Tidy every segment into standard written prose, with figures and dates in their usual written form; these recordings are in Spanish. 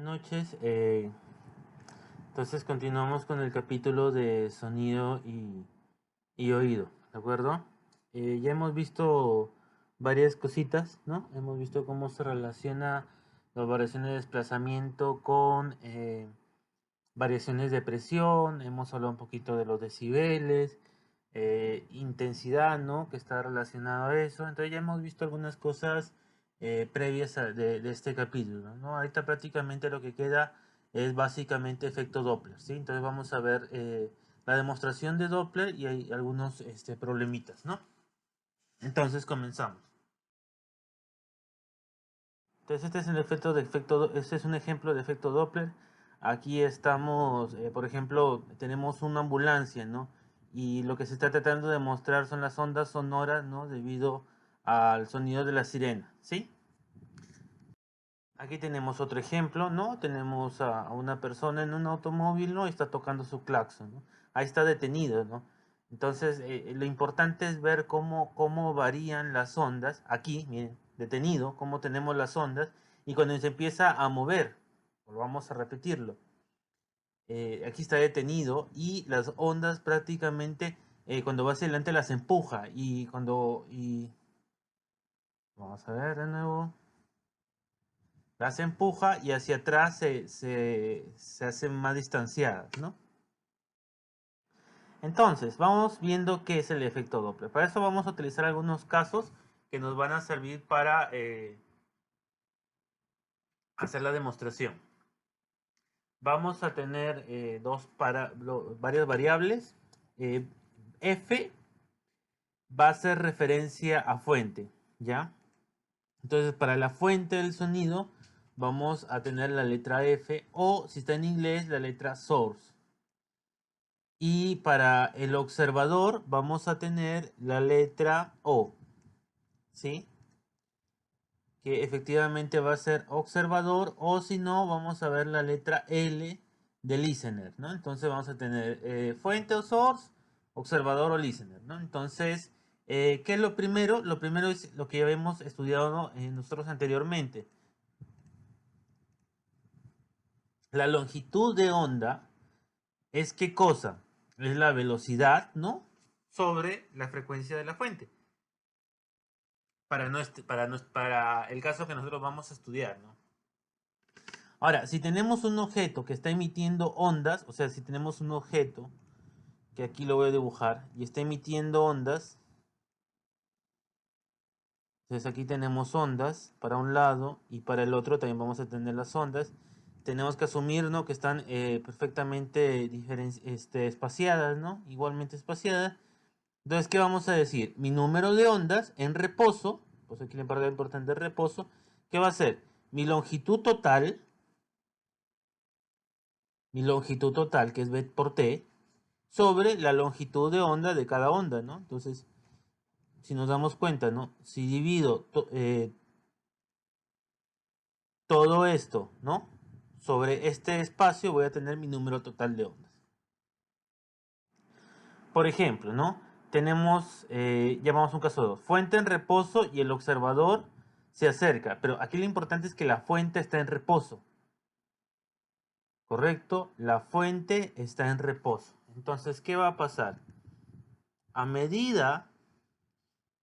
noches. Entonces continuamos con el capítulo de sonido y oído, ¿de acuerdo? Ya hemos visto varias cositas, ¿no? Hemos visto cómo se relaciona las variaciones de desplazamiento con variaciones de presión, hemos hablado un poquito de los decibeles, intensidad, ¿no? Que está relacionado a eso. Entonces ya hemos visto algunas cosas previas de este capítulo, ¿no? Ahorita prácticamente lo que queda es básicamente efecto Doppler, ¿sí? Entonces vamos a ver la demostración de Doppler y hay algunos problemitas, ¿no? Entonces comenzamos. Entonces este es el este es un ejemplo de efecto Doppler. Aquí estamos, por ejemplo, tenemos una ambulancia, ¿no? Y lo que se está tratando de mostrar son las ondas sonoras, ¿no? Debido al sonido de la sirena, ¿sí? Aquí tenemos otro ejemplo, ¿no? Tenemos a una persona en un automóvil, ¿no? Y está tocando su claxon, ¿no? Ahí está detenido, ¿no? Entonces, lo importante es ver cómo varían las ondas. Aquí, miren, detenido, cómo tenemos las ondas. Y cuando se empieza a mover, volvamos a repetirlo. Aquí está detenido y las ondas prácticamente, cuando va hacia adelante las empuja. Vamos a ver de nuevo. Las empuja y hacia atrás se hacen más distanciadas, ¿no? Entonces, vamos viendo qué es el efecto Doppler. Para eso vamos a utilizar algunos casos que nos van a servir para hacer la demostración. Vamos a tener varias variables. F va a ser referencia a fuente, ¿ya? Entonces, para la fuente del sonido vamos a tener la letra F o, si está en inglés, la letra source. Y para el observador vamos a tener la letra O, ¿sí? Que efectivamente va a ser observador, o si no, vamos a ver la letra L de listener, ¿no? Entonces vamos a tener fuente o source, observador o listener, ¿no? Entonces, ¿qué es lo primero? Lo primero es lo que ya hemos estudiado nosotros anteriormente. La longitud de onda es ¿qué cosa? Es la velocidad, ¿no? Sobre la frecuencia de la fuente. Para el caso que nosotros vamos a estudiar, ¿no? Ahora, si tenemos un objeto que está emitiendo ondas, o sea, si tenemos un objeto, que aquí lo voy a dibujar, y está emitiendo ondas, entonces aquí tenemos ondas para un lado y para el otro también vamos a tener las ondas. Tenemos que asumir, ¿no?, que están perfectamente espaciadas, ¿no? Igualmente espaciadas. Entonces, ¿qué vamos a decir? Mi número de ondas en reposo, pues aquí la parte importante es reposo, ¿qué va a ser? Mi longitud total, que es B por T, sobre la longitud de onda de cada onda, ¿no? Entonces, si nos damos cuenta, ¿no? Si divido todo esto, ¿no?, sobre este espacio, voy a tener mi número total de ondas. Por ejemplo, ¿no? Tenemos, llamamos un caso 2, fuente en reposo y el observador se acerca, pero aquí lo importante es que la fuente está en reposo. ¿Correcto? La fuente está en reposo. Entonces, ¿qué va a pasar? A medida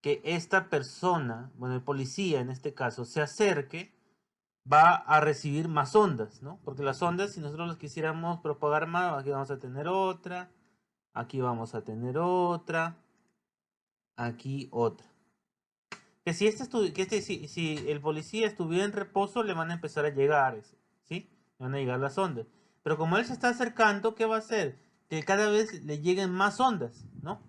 que esta persona, bueno, el policía en este caso, se acerque, va a recibir más ondas, ¿no? Porque las ondas, si nosotros las quisiéramos propagar más, aquí vamos a tener otra, aquí vamos a tener otra, aquí otra. Que si el policía estuviera en reposo, le van a empezar a llegar, ¿sí? Le van a llegar las ondas. Pero como él se está acercando, ¿qué va a hacer? Que cada vez le lleguen más ondas, ¿no?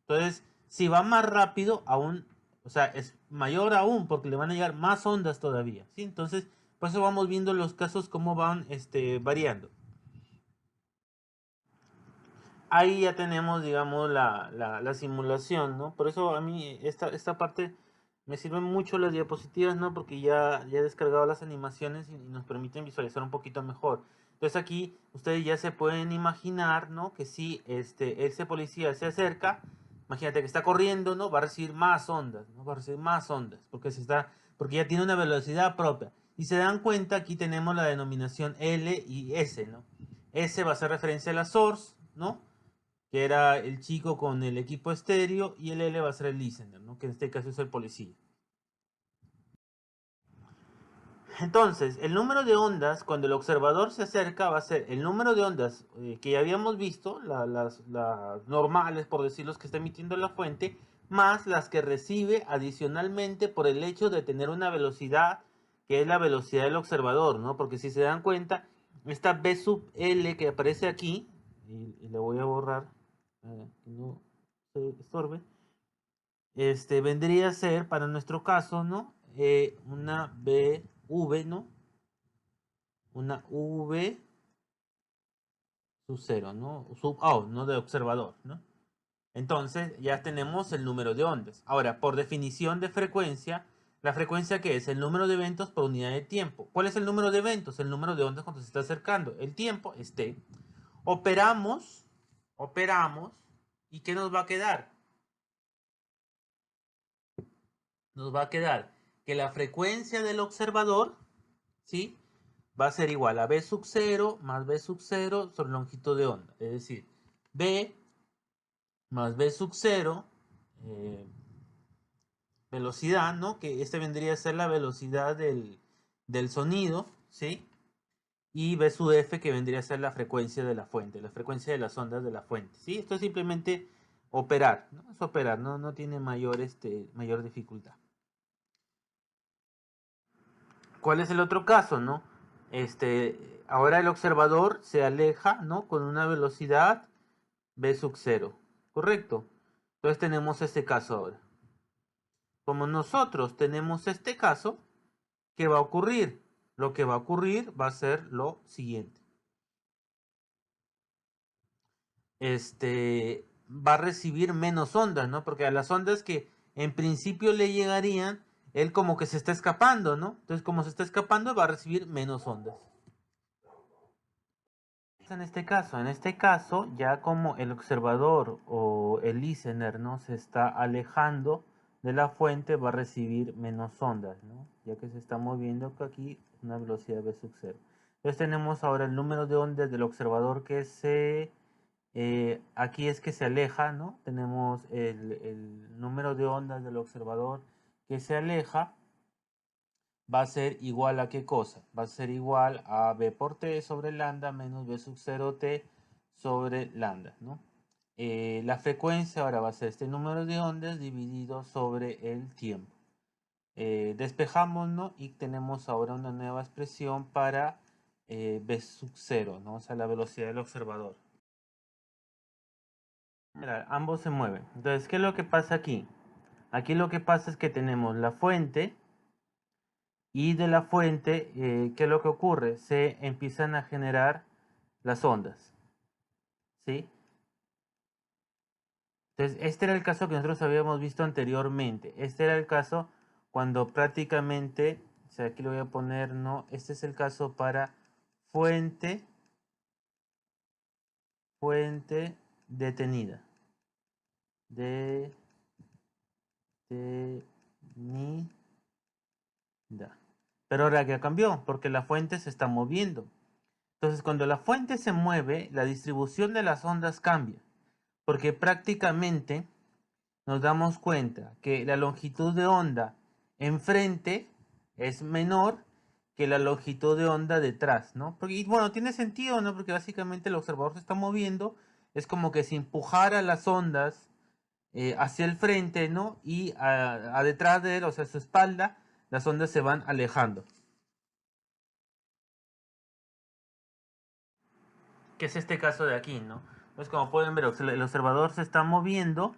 Entonces, si va más rápido, aún, o sea, es mayor aún, porque le van a llegar más ondas todavía, ¿sí? Entonces, por eso vamos viendo los casos cómo van variando. Ahí ya tenemos, digamos, la simulación, ¿no? Por eso a mí esta parte me sirven mucho las diapositivas, ¿no? Porque ya he descargado las animaciones y nos permiten visualizar un poquito mejor. Entonces aquí ustedes ya se pueden imaginar, ¿no?, que si ese policía se acerca, imagínate que está corriendo, ¿no?, va a recibir más ondas, ¿no? Va a recibir más ondas, porque ya tiene una velocidad propia. Y se dan cuenta, aquí tenemos la denominación L y S, ¿no? S va a hacer referencia a la source, ¿no? Que era el chico con el equipo estéreo, y el L va a ser el listener, ¿no? Que en este caso es el policía. Entonces, el número de ondas, cuando el observador se acerca, va a ser el número de ondas que ya habíamos visto, las normales, por decirlo, que está emitiendo la fuente, más las que recibe adicionalmente por el hecho de tener una velocidad que es la velocidad del observador, ¿no? Porque si se dan cuenta, esta B sub L que aparece aquí, y le voy a borrar, que no se estorbe, vendría a ser, para nuestro caso, ¿no? Una BV, ¿no? Una V sub 0, ¿no? No de observador, ¿no? Entonces ya tenemos el número de ondas. Ahora, por definición de frecuencia, la frecuencia que es el número de eventos por unidad de tiempo. ¿Cuál es el número de eventos? El número de ondas cuando se está acercando. El tiempo es T. Operamos, ¿y qué nos va a quedar? Nos va a quedar que la frecuencia del observador, ¿sí? Va a ser igual a B sub 0 más B sub 0 sobre longitud de onda. Es decir, B más B sub 0, velocidad, ¿no? Que vendría a ser la velocidad del sonido, ¿sí? Y B sub F, que vendría a ser la frecuencia de la fuente, la frecuencia de las ondas de la fuente, ¿sí? Esto es simplemente operar, ¿no? Es operar, no tiene mayor dificultad. ¿Cuál es el otro caso, no? Ahora el observador se aleja, ¿no? Con una velocidad B sub 0, ¿correcto? Entonces tenemos este caso ahora. Como nosotros tenemos este caso, ¿qué va a ocurrir? Lo que va a ocurrir va a ser lo siguiente. Va a recibir menos ondas, ¿no? Porque a las ondas que en principio le llegarían, él como que se está escapando, ¿no? Entonces, como se está escapando, va a recibir menos ondas. En este caso, ya como el observador o el listener, ¿no? Se está alejando de la fuente, va a recibir menos ondas, ¿no? Ya que se está moviendo aquí una velocidad v sub 0. Entonces tenemos ahora el número de ondas del observador que aquí es que se aleja, ¿no? Tenemos el número de ondas del observador que se aleja, va a ser igual a ¿qué cosa? Va a ser igual a B por T sobre lambda menos B sub 0T sobre lambda, ¿no? La frecuencia ahora va a ser este número de ondas dividido sobre el tiempo. Despejamos, ¿no? Y tenemos ahora una nueva expresión para B sub 0, ¿no? O sea, la velocidad del observador. Mira, ambos se mueven. Entonces, ¿qué es lo que pasa aquí? Aquí lo que pasa es que tenemos la fuente, y de la fuente, ¿qué es lo que ocurre? Se empiezan a generar las ondas, ¿sí? Entonces, este era el caso que nosotros habíamos visto anteriormente. Este era el caso cuando prácticamente, o sea, aquí lo voy a poner, no, este es el caso para fuente detenida. Detenida. Pero ahora ya cambió, porque la fuente se está moviendo. Entonces, cuando la fuente se mueve, la distribución de las ondas cambia, porque prácticamente nos damos cuenta que la longitud de onda enfrente es menor que la longitud de onda detrás, ¿no? Porque, y bueno, tiene sentido, ¿no? Porque básicamente el observador se está moviendo, es como que si empujara las ondas hacia el frente, ¿no? Y a detrás de él, o sea, a su espalda, las ondas se van alejando. Que es este caso de aquí, ¿no? Pues como pueden ver, el observador se está moviendo,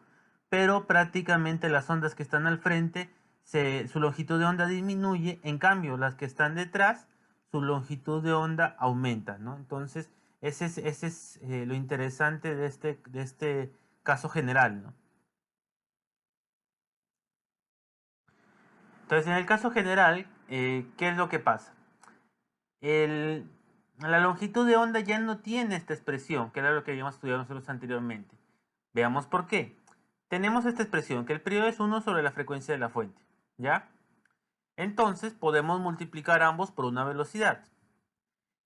pero prácticamente las ondas que están al frente, su longitud de onda disminuye, en cambio las que están detrás, su longitud de onda aumenta, ¿no? Entonces, ese es lo interesante de este caso general, ¿no? Entonces, en el caso general, ¿qué es lo que pasa? La longitud de onda ya no tiene esta expresión, que era lo que habíamos estudiado nosotros anteriormente. Veamos por qué. Tenemos esta expresión, que el periodo es 1 sobre la frecuencia de la fuente, ¿ya? Entonces podemos multiplicar ambos por una velocidad.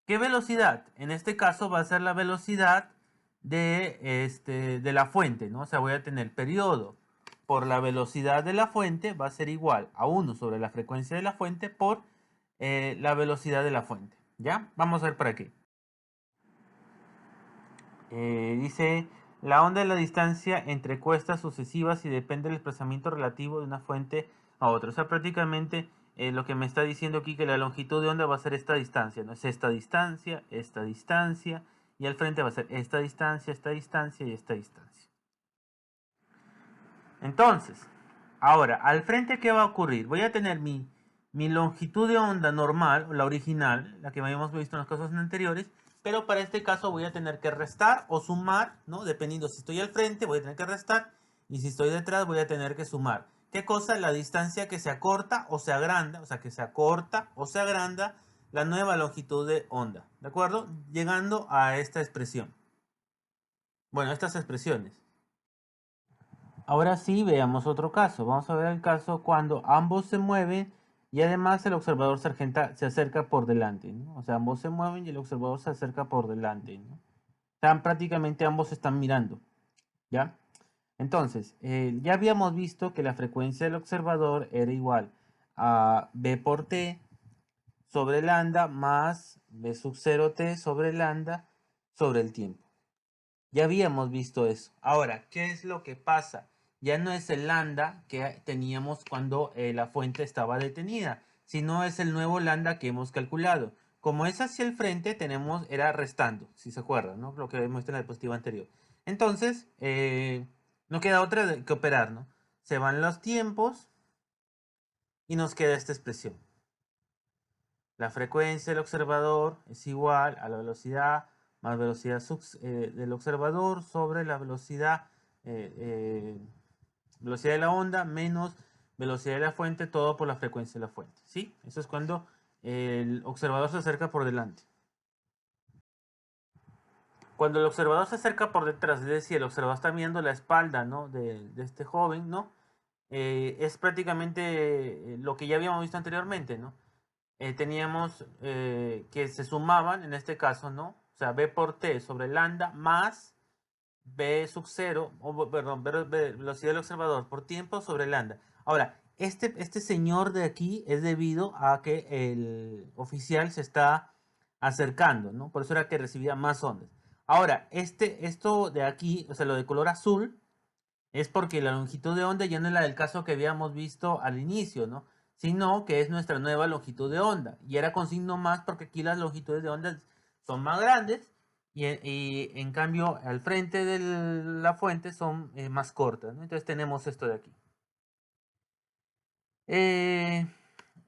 ¿Qué velocidad? En este caso va a ser la velocidad de la fuente, ¿no? O sea, voy a tener periodo por la velocidad de la fuente va a ser igual a 1 sobre la frecuencia de la fuente por la velocidad de la fuente. ¿Ya? Vamos a ver para qué. Dice, la onda es la distancia entre cuestas sucesivas y depende del desplazamiento relativo de una fuente a otra. O sea, prácticamente lo que me está diciendo aquí que la longitud de onda va a ser esta distancia, ¿no? Es esta distancia, y al frente va a ser esta distancia y esta distancia. Entonces, ahora, al frente, ¿qué va a ocurrir? Voy a tener mi longitud de onda normal, o la original, la que habíamos visto en los casos anteriores, pero para este caso voy a tener que restar o sumar, ¿no? Dependiendo si estoy al frente, voy a tener que restar, y si estoy detrás, voy a tener que sumar. ¿Qué cosa? La distancia que se acorta o se agranda, o sea, que se acorta o se agranda la nueva longitud de onda, ¿de acuerdo? Llegando a esta expresión. Bueno, estas expresiones. Ahora sí, veamos otro caso. Vamos a ver el caso cuando ambos se mueven y además el observador se acerca por delante, ¿no? O sea, ambos se mueven y el observador se acerca por delante, ¿no? Prácticamente ambos están mirando, ¿ya? Entonces, ya habíamos visto que la frecuencia del observador era igual a b por t sobre lambda más b sub 0t sobre lambda sobre el tiempo. Ya habíamos visto eso. Ahora, ¿qué es lo que pasa? Ya no es el lambda que teníamos cuando la fuente estaba detenida, sino es el nuevo lambda que hemos calculado. Como es hacia el frente, era restando, si se acuerdan, ¿no? Lo que vimos en la diapositiva anterior. Entonces, no queda otra que operar, ¿no? Se van los tiempos y nos queda esta expresión. La frecuencia del observador es igual a la velocidad más velocidad del observador sobre la velocidad, velocidad de la onda menos velocidad de la fuente, todo por la frecuencia de la fuente. ¿Sí? Eso es cuando el observador se acerca por delante. Cuando el observador se acerca por detrás, es decir, el observador está viendo la espalda, ¿no? de este joven, ¿no? Es prácticamente lo que ya habíamos visto anteriormente, ¿no? Teníamos que se sumaban, en este caso, ¿no? O sea, B por T sobre lambda más B sub 0, perdón, velocidad del observador por tiempo sobre lambda. Ahora, este señor de aquí es debido a que el oficial se está acercando, ¿no? Por eso era que recibía más ondas. Ahora, esto de aquí, o sea, lo de color azul, es porque la longitud de onda ya no es la del caso que habíamos visto al inicio, ¿no? Sino que es nuestra nueva longitud de onda. Y era con signo más porque aquí las longitudes de onda son más grandes y en cambio al frente de la fuente son más cortas, ¿no? Entonces tenemos esto de aquí.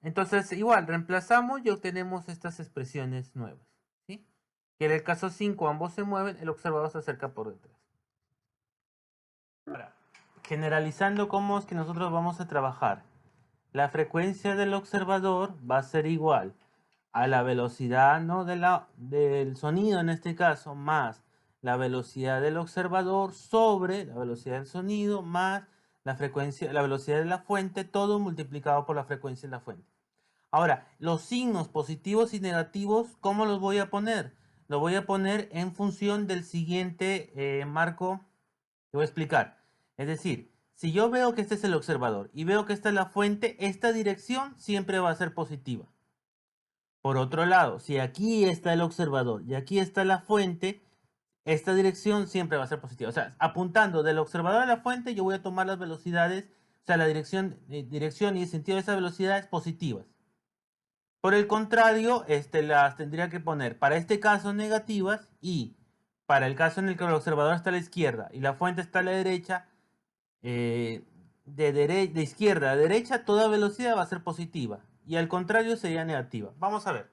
Entonces igual, reemplazamos y obtenemos estas expresiones nuevas, ¿sí? Que en el caso 5 ambos se mueven, el observador se acerca por detrás. Ahora, generalizando cómo es que nosotros vamos a trabajar. La frecuencia del observador va a ser igual a la velocidad, ¿no? del sonido en este caso, más la velocidad del observador sobre la velocidad del sonido, más la frecuencia, la velocidad de la fuente, todo multiplicado por la frecuencia de la fuente. Ahora, los signos positivos y negativos, ¿cómo los voy a poner? Lo voy a poner en función del siguiente marco que voy a explicar. Es decir, si yo veo que este es el observador y veo que esta es la fuente, esta dirección siempre va a ser positiva. Por otro lado, si aquí está el observador y aquí está la fuente, esta dirección siempre va a ser positiva. O sea, apuntando del observador a la fuente, yo voy a tomar las velocidades, o sea, la dirección y el sentido de esas velocidades positivas. Por el contrario, las tendría que poner para este caso negativas y para el caso en el que el observador está a la izquierda y la fuente está a la derecha, de izquierda a derecha, toda velocidad va a ser positiva y al contrario sería negativa. Vamos a ver.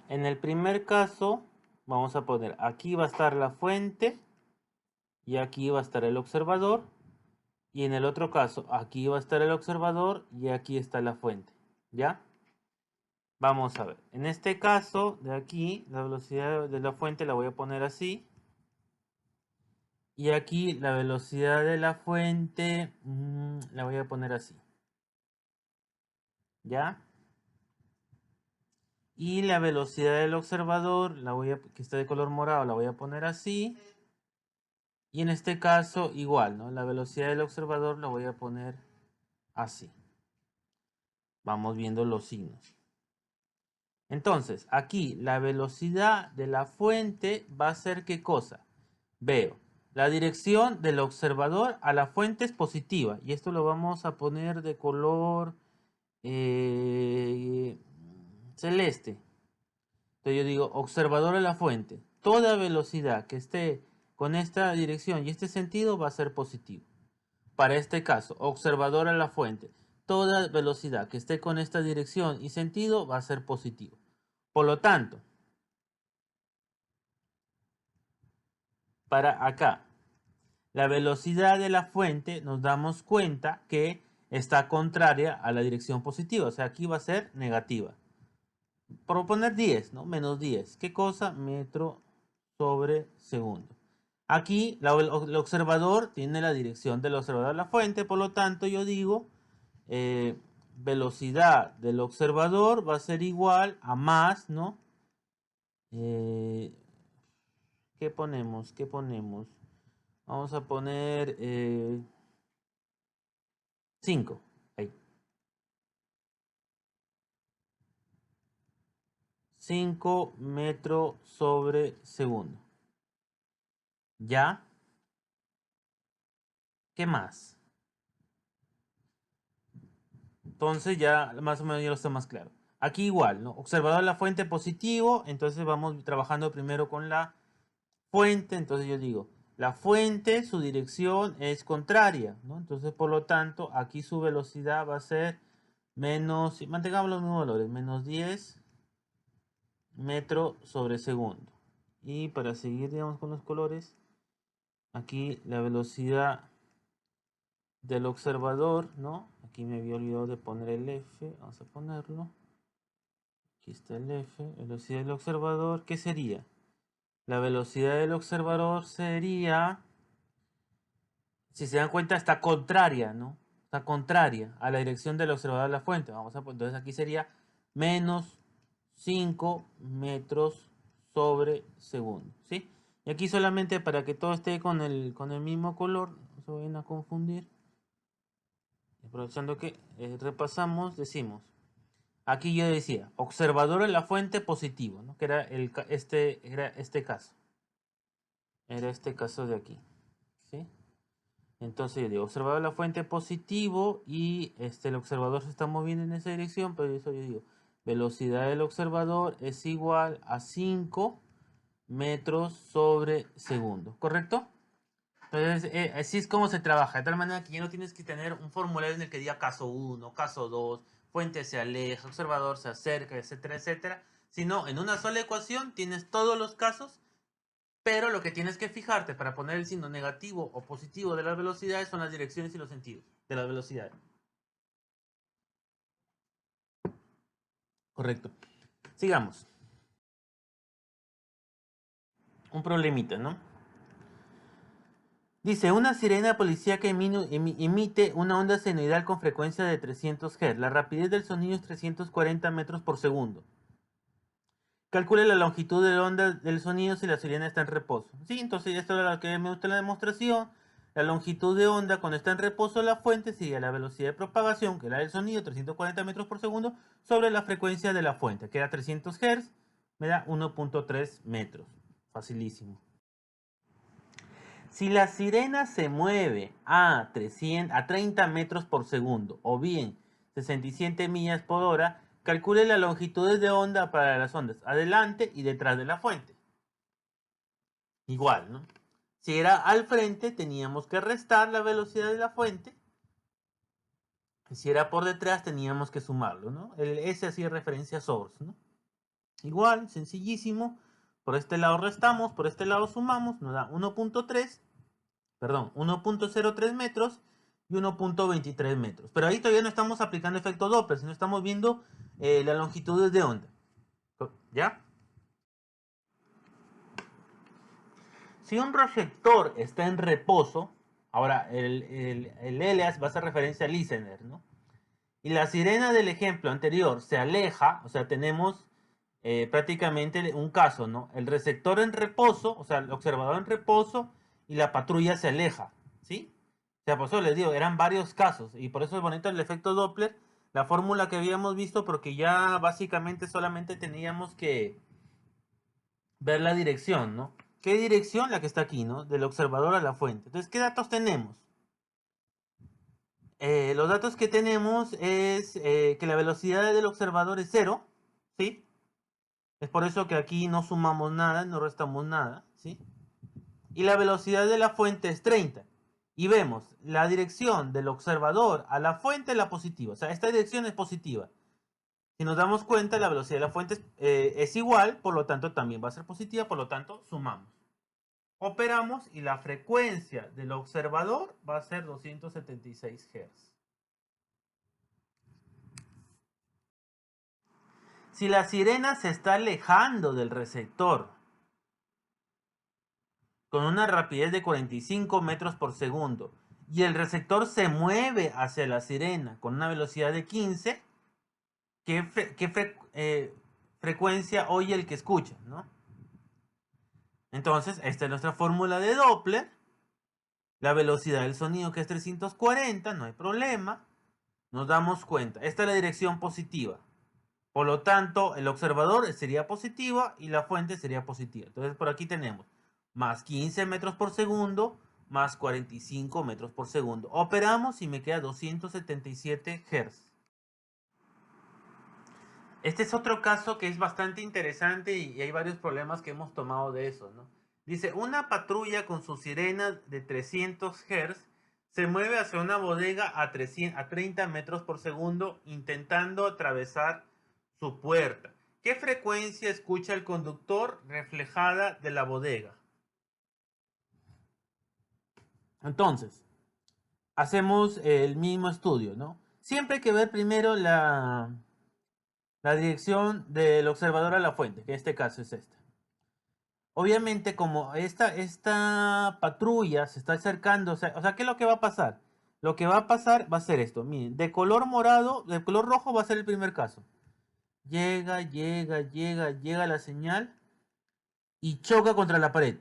En el primer caso, vamos a poner aquí va a estar la fuente y aquí va a estar el observador. Y en el otro caso, aquí va a estar el observador y aquí está la fuente. ¿Ya? Vamos a ver. En este caso de aquí, la velocidad de la fuente la voy a poner así. Y aquí la velocidad de la fuente, la voy a poner así. ¿Ya? Y la velocidad del observador, que está de color morado, la voy a poner así. Y en este caso igual, ¿no? La velocidad del observador la voy a poner así. Vamos viendo los signos. Entonces, aquí la velocidad de la fuente va a ser ¿qué cosa? Veo, la dirección del observador a la fuente es positiva. Y esto lo vamos a poner de color celeste. Entonces yo digo, observador a la fuente. Toda velocidad que esté con esta dirección y este sentido va a ser positivo. Para este caso, observador a la fuente. Toda velocidad que esté con esta dirección y sentido va a ser positivo. Por lo tanto, para acá, la velocidad de la fuente nos damos cuenta que está contraria a la dirección positiva. O sea, aquí va a ser negativa. Por poner 10, ¿no? Menos 10. ¿Qué cosa? Metro sobre segundo. Aquí el observador tiene la dirección del observador a la fuente, por lo tanto yo digo velocidad del observador va a ser igual a más, ¿no? ¿Qué ponemos? ¿Qué ponemos? Vamos a poner 5. Ahí. 5 metros sobre segundo. ¿Ya? ¿Qué más? Entonces ya más o menos ya lo está más claro. Aquí igual, ¿no? Observador de la fuente positivo, entonces vamos trabajando primero con la fuente, entonces yo digo, la fuente, su dirección es contraria, ¿no? Entonces por lo tanto, aquí su velocidad va a ser menos, mantengamos los mismos valores, menos 10 metros sobre segundo. Y para seguir, digamos, con los colores, aquí la velocidad del observador, ¿no? Aquí me había olvidado de poner el F, vamos a ponerlo. Aquí está el F, velocidad del observador, ¿qué sería? La velocidad del observador sería, si se dan cuenta, está contraria, ¿no? Está contraria a la dirección del observador de la fuente. Entonces aquí sería menos 5 metros sobre segundo, ¿sí? Y aquí solamente para que todo esté con el mismo color, no se vayan a confundir. Aprovechando que repasamos, decimos, aquí yo decía, observador en la fuente positivo, ¿no? Que era este caso. Era este caso de aquí, ¿sí? Entonces yo digo, observador en la fuente positivo y el observador se está moviendo en esa dirección, pero eso yo digo, velocidad del observador es igual a 5 metros sobre segundo, ¿correcto? Entonces, así es como se trabaja, de tal manera que ya no tienes que tener un formulario en el que diga caso 1, caso 2, fuente se aleja, observador se acerca, etcétera, etcétera, sino en una sola ecuación tienes todos los casos, pero lo que tienes que fijarte para poner el signo negativo o positivo de las velocidades son las direcciones y los sentidos de las velocidades. Correcto. Sigamos. Un problemita, ¿no? Dice, una sirena policíaca emite una onda senoidal con frecuencia de 300 Hz. La rapidez del sonido es 340 metros por segundo. Calcule la longitud de onda del sonido si la sirena está en reposo. Sí, entonces esto es lo que me gusta la demostración. La longitud de onda cuando está en reposo la fuente sigue la velocidad de propagación, que es la del sonido, 340 metros por segundo, sobre la frecuencia de la fuente, que era 300 Hz, me da 1.3 metros. Facilísimo. Si la sirena se mueve a 30 metros por segundo o bien 67 millas por hora, calcule las longitudes de onda para las ondas adelante y detrás de la fuente. Igual, ¿no? Si era al frente, teníamos que restar la velocidad de la fuente. Y si era por detrás, teníamos que sumarlo, ¿no? Ese hacía referencia a source, ¿no? Igual, sencillísimo. Por este lado restamos, por este lado sumamos, nos da 1.03 metros y 1.23 metros. Pero ahí todavía no estamos aplicando efecto Doppler, sino estamos viendo las longitudes de onda. ¿Ya? Si un receptor está en reposo, ahora el alias va a hacer referencia al listener, ¿no? Y la sirena del ejemplo anterior se aleja, o sea, tenemos prácticamente un caso, ¿no? El receptor en reposo, o sea, el observador en reposo y la patrulla se aleja, ¿sí? O sea, por eso les digo, eran varios casos y por eso es bonito el efecto Doppler, la fórmula que habíamos visto, porque ya básicamente solamente teníamos que ver la dirección, ¿no? ¿Qué dirección? La que está aquí, ¿no? Del observador a la fuente. Entonces, ¿qué datos tenemos? Los datos que tenemos es que la velocidad del observador es 0, ¿sí? Es por eso que aquí no sumamos nada, no restamos nada, ¿sí? Y la velocidad de la fuente es 30. Y vemos la dirección del observador a la fuente es la positiva. O sea, esta dirección es positiva. Si nos damos cuenta, la velocidad de la fuente es igual, por lo tanto también va a ser positiva, por lo tanto sumamos. Operamos y la frecuencia del observador va a ser 276 Hz. Si la sirena se está alejando del receptor con una rapidez de 45 metros por segundo y el receptor se mueve hacia la sirena con una velocidad de 15, ¿qué frecuencia oye el que escucha, ¿no? Entonces, esta es nuestra fórmula de Doppler. La velocidad del sonido, que es 340, no hay problema. Nos damos cuenta. Esta es la dirección positiva. Por lo tanto, el observador sería positiva y la fuente sería positiva. Entonces, por aquí tenemos más 15 metros por segundo más 45 metros por segundo. Operamos y me queda 277 Hz. Este es otro caso que es bastante interesante y hay varios problemas que hemos tomado de eso, ¿no? Dice, una patrulla con su sirena de 300 Hz se mueve hacia una bodega a 30 metros por segundo intentando atravesar su puerta. ¿Qué frecuencia escucha el conductor reflejada de la bodega? Entonces, hacemos el mismo estudio, ¿no? Siempre hay que ver primero la dirección del observador a la fuente, que en este caso es esta. Obviamente, como esta patrulla se está acercando, o sea, ¿qué es lo que va a pasar? Lo que va a pasar va a ser esto, miren, de color morado, de color rojo va a ser el primer caso. Llega la señal y choca contra la pared.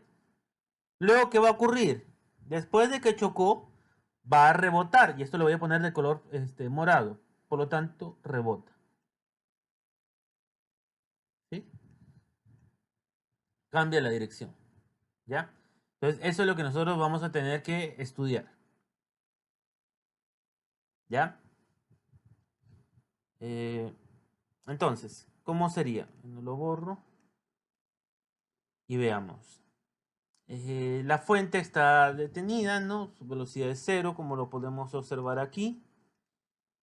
Luego, ¿qué va a ocurrir? Después de que chocó, va a rebotar, y esto lo voy a poner de color morado, por lo tanto, rebota. ¿Sí? Cambia la dirección. ¿Ya? Entonces, eso es lo que nosotros vamos a tener que estudiar. ¿Ya? Entonces, ¿cómo sería? Lo borro y veamos. La fuente está detenida, ¿no? Su velocidad es 0, como lo podemos observar aquí.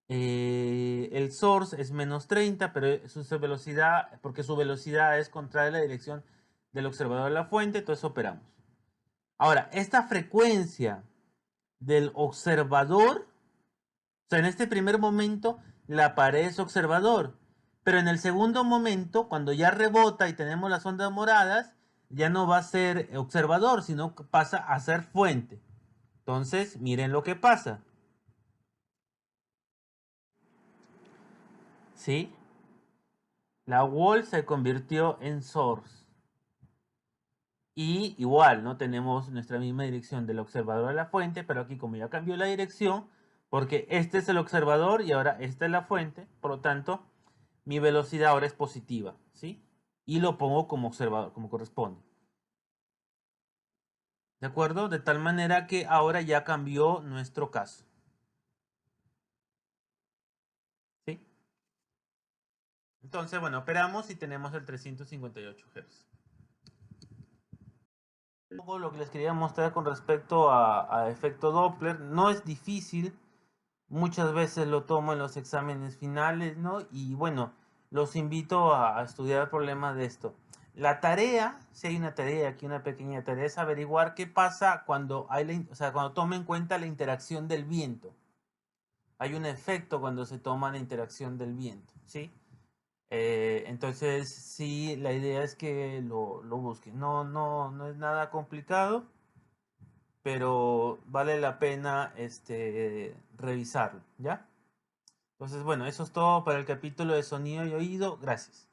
El source es menos 30, pero su velocidad, porque su velocidad es contraria a la dirección del observador de la fuente, entonces operamos. Ahora, esta frecuencia del observador, o sea, en este primer momento la pared es observador, pero en el segundo momento, cuando ya rebota y tenemos las ondas moradas, ya no va a ser observador, sino que pasa a ser fuente. Entonces, miren lo que pasa. ¿Sí? La wall se convirtió en source. Y igual, ¿no? Tenemos nuestra misma dirección del observador a la fuente, pero aquí como ya cambió la dirección, porque este es el observador y ahora esta es la fuente, por lo tanto, mi velocidad ahora es positiva, ¿sí? Y lo pongo como observador, como corresponde. ¿De acuerdo? De tal manera que ahora ya cambió nuestro caso. ¿Sí? Entonces, bueno, operamos y tenemos el 358 Hz. Luego lo que les quería mostrar con respecto a efecto Doppler, no es difícil, muchas veces lo tomo en los exámenes finales, ¿no? Y bueno, los invito a estudiar el problema de esto. La tarea, si hay una tarea aquí, una pequeña tarea, es averiguar qué pasa cuando cuando toma en cuenta la interacción del viento. Hay un efecto cuando se toma la interacción del viento, ¿sí? Entonces, sí, la idea es que lo busquen. No es nada complicado, pero vale la pena revisarlo, ¿ya? Entonces, bueno, eso es todo para el capítulo de sonido y oído. Gracias.